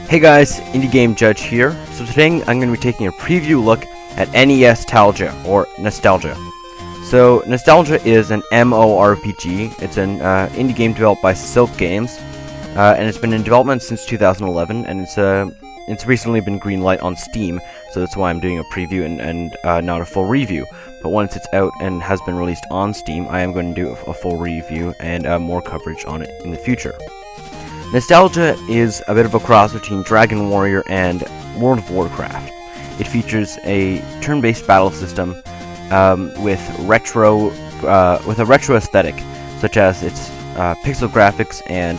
Hey guys, Indie Game Judge here. So today I'm going to be taking a preview look at NEStalgia, or NEStalgia. So NEStalgia is an MMORPG. It's an indie game developed by Silk Games, and it's been in development since 2011, and it's recently been greenlight on Steam, so that's why I'm doing a preview and not a full review. But once it's out and has been released on Steam, I am going to do a full review and more coverage on it in the future. NEStalgia is a bit of a cross between Dragon Warrior and World of Warcraft. It features a turn-based battle system with a retro aesthetic, such as its pixel graphics and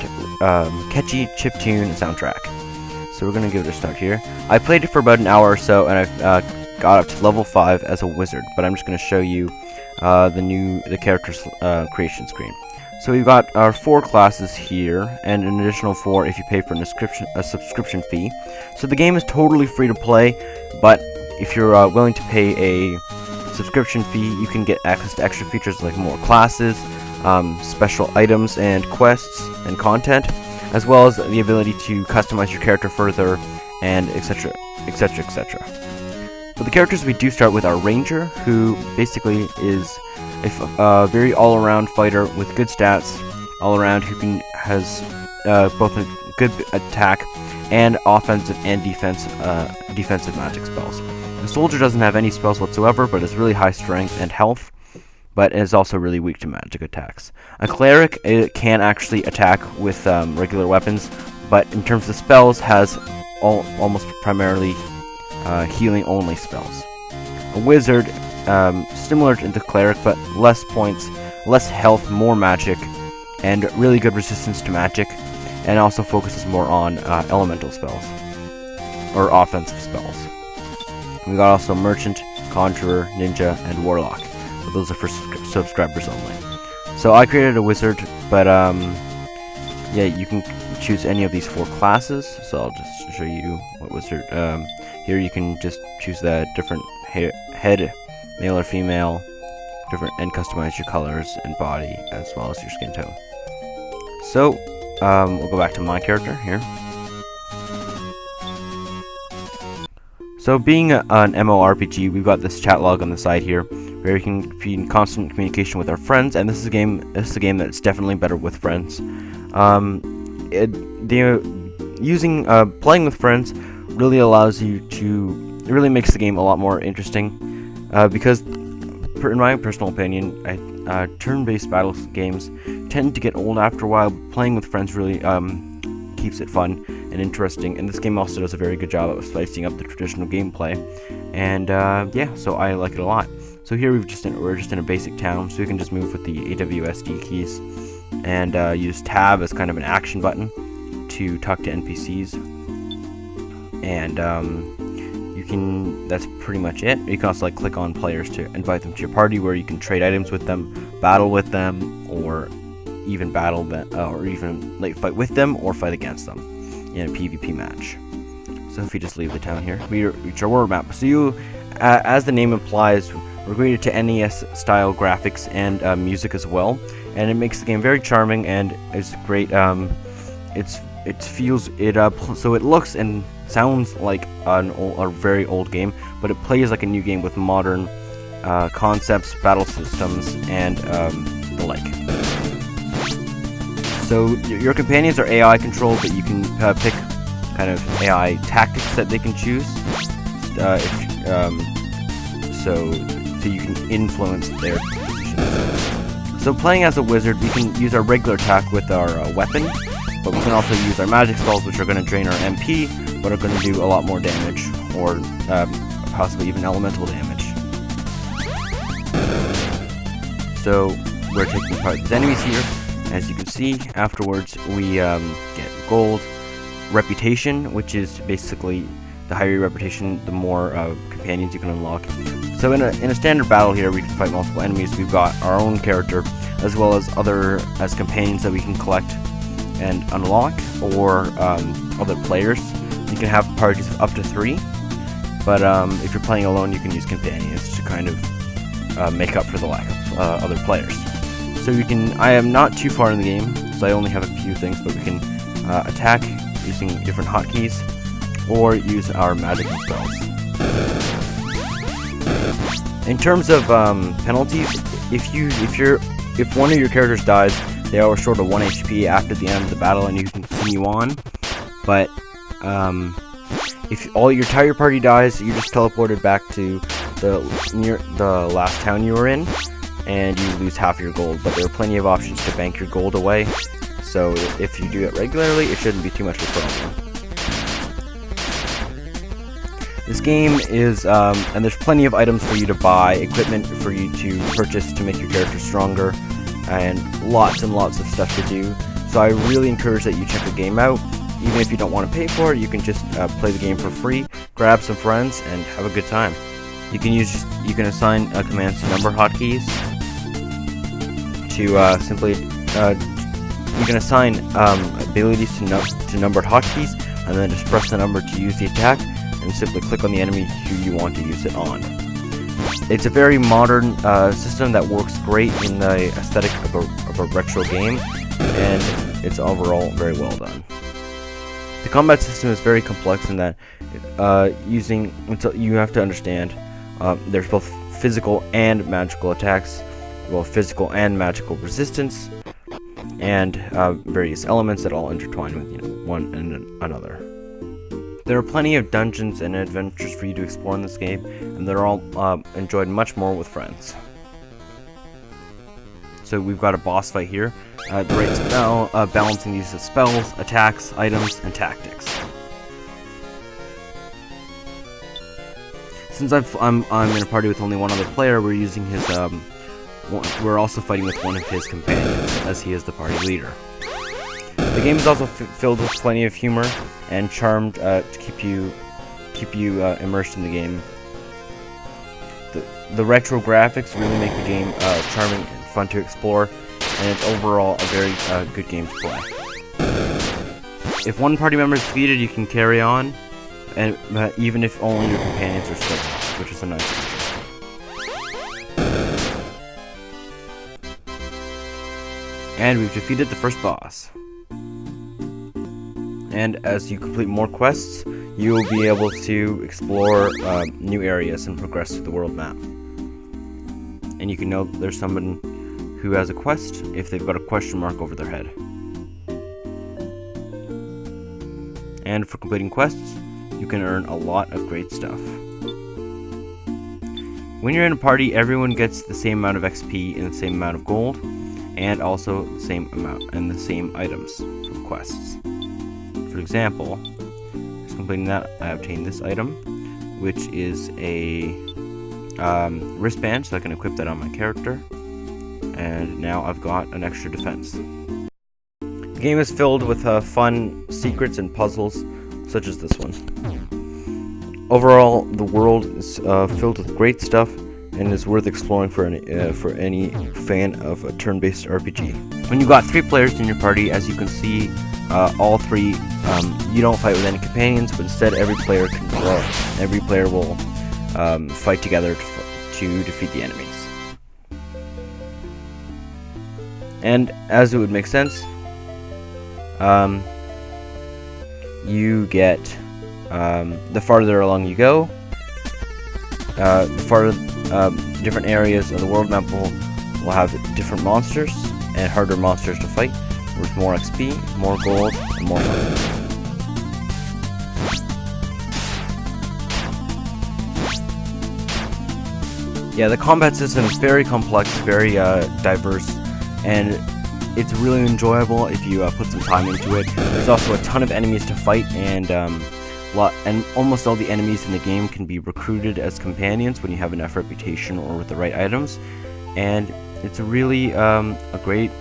catchy chiptune soundtrack. So we're gonna give it a start here. I played it for about an hour or so, and I've got up to level 5 as a wizard. But I'm just gonna show you the character's creation screen. So we've got our 4 classes here, and an additional 4 if you pay for a subscription fee. So the game is totally free to play, but if you're willing to pay a subscription fee, you can get access to extra features like more classes, special items and quests and content, as well as the ability to customize your character further, and etc, etc, etc. But the characters we do start with are Ranger, who basically is a very all-around fighter with good stats all around, who has both a good attack and offensive and defensive magic spells. The soldier doesn't have any spells whatsoever, but has really high strength and health, but is also really weak to magic attacks. A cleric can actually attack with regular weapons, but in terms of spells has almost primarily healing only spells. A wizard, similar to the cleric, but less points, less health, more magic, and really good resistance to magic, and also focuses more on elemental spells, or offensive spells. We got also merchant, conjurer, ninja, and warlock, but those are for subscribers only. So I created a wizard, but yeah, you can choose any of these 4 classes. So I'll just show you what wizard. Here you can just choose the different head, male or female, and customize your colors and body as well as your skin tone. So we'll go back to my character here. So being an MMORPG, we've got this chat log on the side here, where we can be in constant communication with our friends, and this is a game that's definitely better with friends. Playing with friends really allows you to, it really makes the game a lot more interesting, because in my personal opinion, turn-based battle games tend to get old after a while. Playing with friends really keeps it fun and interesting, and this game also does a very good job of spicing up the traditional gameplay, and yeah, so I like it a lot. So here we're just in a basic town, so we can just move with the AWSD keys and use tab as kind of an action button to talk to NPCs, and that's pretty much it. You can also like click on players to invite them to your party, where you can trade items with them, battle with them, or even fight with them or fight against them in a PvP match. So if you just leave the town here, we reach our world map. So you, as the name implies, we're going to NES style graphics and music as well, and it makes the game very charming, and it's great. So it looks and sounds like a very old game, but it plays like a new game with modern concepts, battle systems, and the like. So your companions are AI controlled, but you can pick kind of AI tactics that they can choose. So you can influence their positions. So playing as a wizard, we can use our regular attack with our weapon, but we can also use our magic spells, which are going to drain our MP, but are going to do a lot more damage, or possibly even elemental damage. So we're taking apart these enemies here. As you can see, afterwards we get gold, reputation, which is basically the higher your reputation, the more companions you can unlock. So in a standard battle here, we can fight multiple enemies. We've got our own character, as well as as companions that we can collect and unlock, or other players. You can have parties of up to 3, but if you're playing alone, you can use companions to kind of make up for the lack of other players. So I am not too far in the game, so I only have a few things, but we can attack using different hotkeys. or use our magical spells. In terms of penalties, if one of your characters dies, they are short of 1 HP after the end of the battle, and you can continue on. But if all your entire party dies, you're just teleported back to the last town you were in, and you lose half your gold. But there are plenty of options to bank your gold away, so if you do it regularly, it shouldn't be too much of a problem. This game is, and there's plenty of items for you to buy, equipment for you to purchase to make your character stronger, and lots of stuff to do. So I really encourage that you check the game out. Even if you don't want to pay for it, you can just play the game for free, grab some friends, and have a good time. You can assign commands to number hotkeys. You can assign abilities to numbered hotkeys, and then just press the number to use the attack, and simply click on the enemy who you want to use it on. It's a very modern system that works great in the aesthetic of a retro game, and it's overall very well done. The combat system is very complex in that you have to understand there's both physical and magical attacks, both physical and magical resistance, and various elements that all intertwine with one and another. There are plenty of dungeons and adventures for you to explore in this game, and they're all enjoyed much more with friends. So we've got a boss fight here. The right spell, balancing these spells, attacks, items, and tactics. Since I'm in a party with only one other player, we're using his. We're also fighting with one of his companions, as he is the party leader. The game is also filled with plenty of humor and charm to keep you immersed in the game. The retro graphics really make the game charming and fun to explore, and it's overall a very good game to play. If one party member is defeated, you can carry on, and even if only your companions are still alive, which is a nice feature. And we've defeated the first boss. And as you complete more quests, you will be able to explore new areas and progress through the world map. And you can know there's someone who has a quest if they've got a question mark over their head. And for completing quests, you can earn a lot of great stuff. When you're in a party, everyone gets the same amount of XP and the same amount of gold, and also the same amount and the same items for quests. For example, just completing that, I obtained this item, which is a wristband, so I can equip that on my character, and now I've got an extra defense. The game is filled with fun secrets and puzzles, such as this one. Overall, the world is filled with great stuff and is worth exploring for any fan of a turn-based RPG. When you've got 3 players in your party, as you can see, all 3, you don't fight with any companions, but instead every player will fight together to defeat the enemies. And as it would make sense, you get the farther along you go, the farther different areas of the world map will have different monsters and harder monsters to fight, with more XP, more gold, and more fun. Yeah, the combat system is very complex, very diverse, and it's really enjoyable if you put some time into it. There's also a ton of enemies to fight, and almost all the enemies in the game can be recruited as companions when you have enough reputation or with the right items, and it's really a great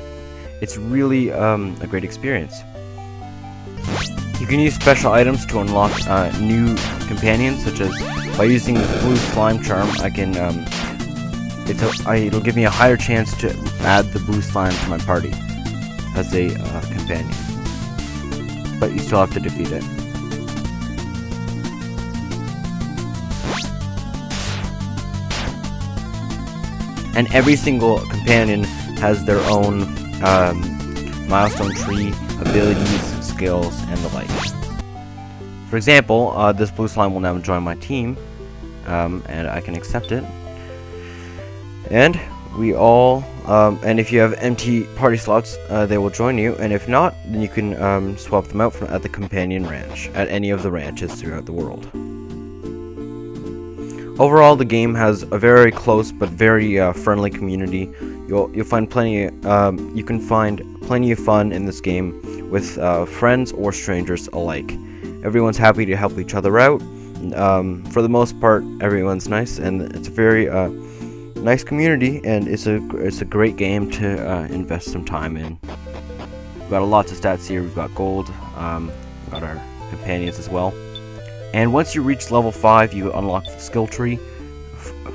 experience. You can use special items to unlock new companions, such as by using the blue slime charm. I can it'll give me a higher chance to add the blue slime to my party as a companion, but you still have to defeat it. And every single companion has their own milestone tree, abilities, skills, and the like. For example, this blue slime will now join my team, and I can accept it. And we all, and if you have empty party slots, they will join you, and if not, then you can swap them out at the companion ranch, at any of the ranches throughout the world. Overall, the game has a very close but very friendly community. You'll find plenty. You can find plenty of fun in this game with friends or strangers alike. Everyone's happy to help each other out. For the most part, everyone's nice, and it's a very nice community, and it's a great game to invest some time in. We've got lots of stats here. We've got gold. We've got our companions as well. And once you reach level 5, you unlock the skill tree.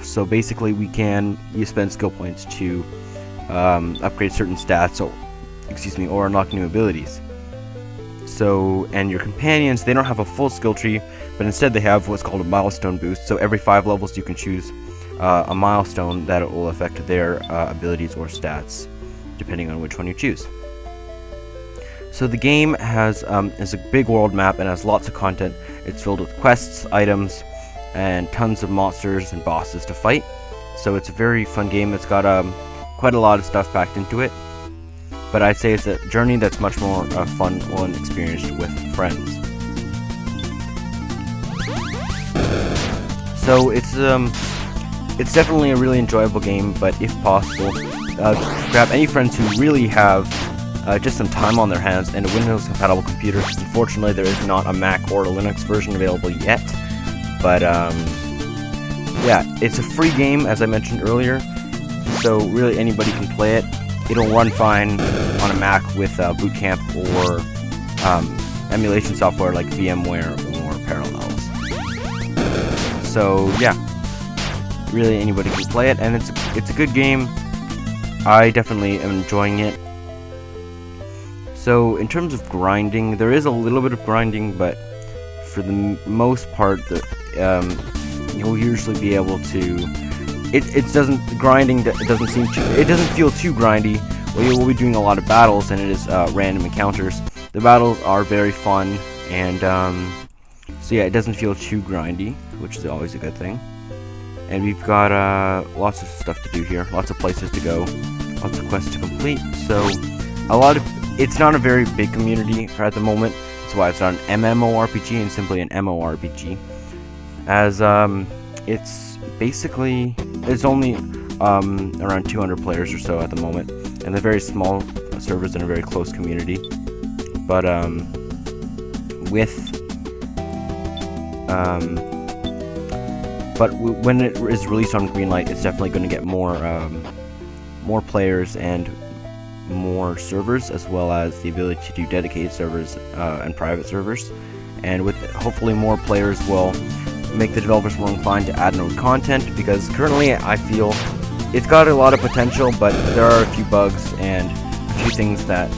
So basically, you spend skill points to upgrade certain stats, or unlock new abilities. So, and your companions, they don't have a full skill tree, but instead they have what's called a milestone boost. So every 5 levels, you can choose a milestone that will affect their abilities or stats, depending on which one you choose. So the game is a big world map and has lots of content. It's filled with quests, items, and tons of monsters and bosses to fight. So it's a very fun game. It's got quite a lot of stuff packed into it. But I'd say it's a journey that's much more fun when experienced with friends. So it's definitely a really enjoyable game, but if possible, grab any friends who really have just some time on their hands and a Windows-compatible computer. Unfortunately, there is not a Mac or a Linux version available yet, but yeah, it's a free game, as I mentioned earlier, so really anybody can play it. It'll run fine on a Mac with Boot Camp or emulation software like VMware or Parallels. So yeah, really anybody can play it, and it's a good game. I definitely am enjoying it. So in terms of grinding, there is a little bit of grinding, but for the most part, you'll usually be able to. It doesn't feel too grindy. Well, we'll be doing a lot of battles, and it is random encounters. The battles are very fun, and so yeah, it doesn't feel too grindy, which is always a good thing. And we've got lots of stuff to do here, lots of places to go, lots of quests to complete. So it's not a very big community at the moment. That's why it's not an MMORPG and simply an MORPG, as it's only around 200 players or so at the moment, and they're very small servers and a very close community. But when it is released on Greenlight, it's definitely going to get more players and more servers, as well as the ability to do dedicated servers and private servers. And with hopefully more players will make the developers more inclined to add new content, because currently I feel it's got a lot of potential, but there are a few bugs and a few things that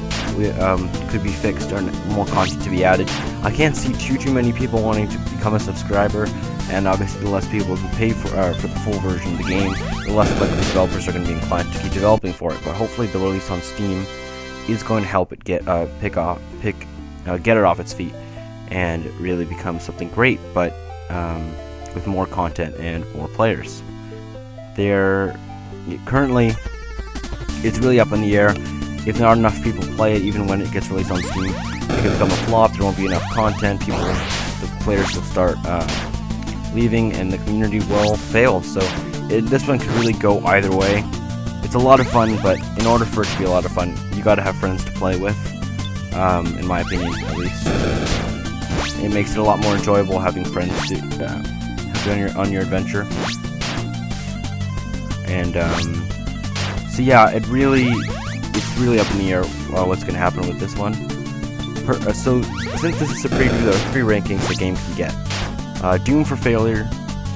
could be fixed or more content to be added. I can't see too many people wanting to become a subscriber, and obviously the less people who pay for the full version of the game, the less likely developers are going to be inclined to keep developing for it. But hopefully the release on Steam is going to help it get it off its feet and really become something great, but with more content and more players. Currently, it's really up in the air. If not enough people play it, even when it gets released on Steam, it could become a flop. There won't be enough content. The players will start leaving, and the community will fail. So this one could really go either way. It's a lot of fun, but in order for it to be a lot of fun, you got to have friends to play with. In my opinion, at least. It makes it a lot more enjoyable having friends to help you on your adventure. And so yeah, it's really up in the air what's going to happen with this one. So since this is a preview, there are 3 rankings the game can get: Doomed for Failure,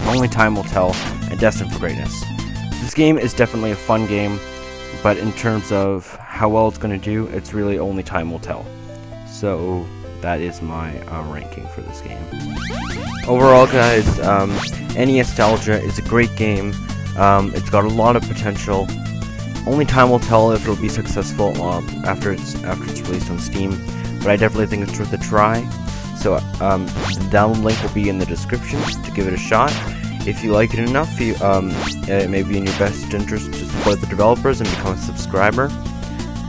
Only Time Will Tell, and Destined for Greatness. This game is definitely a fun game, but in terms of how well it's going to do, it's really only time will tell. So that is my ranking for this game. Overall, guys, NEStalgia is a great game. It's got a lot of potential. Only time will tell if it'll be successful after it's released on Steam, but I definitely think it's worth a try. So the download link will be in the description to give it a shot. If you like it enough, it may be in your best interest to support the developers and become a subscriber.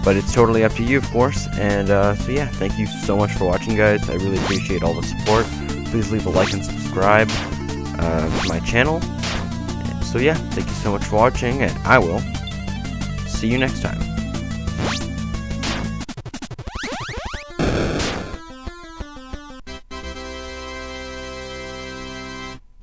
But it's totally up to you, of course. And so yeah, thank you so much for watching, guys. I really appreciate all the support. Please leave a like and subscribe to my channel. So yeah, thank you so much for watching, and I will see you next time.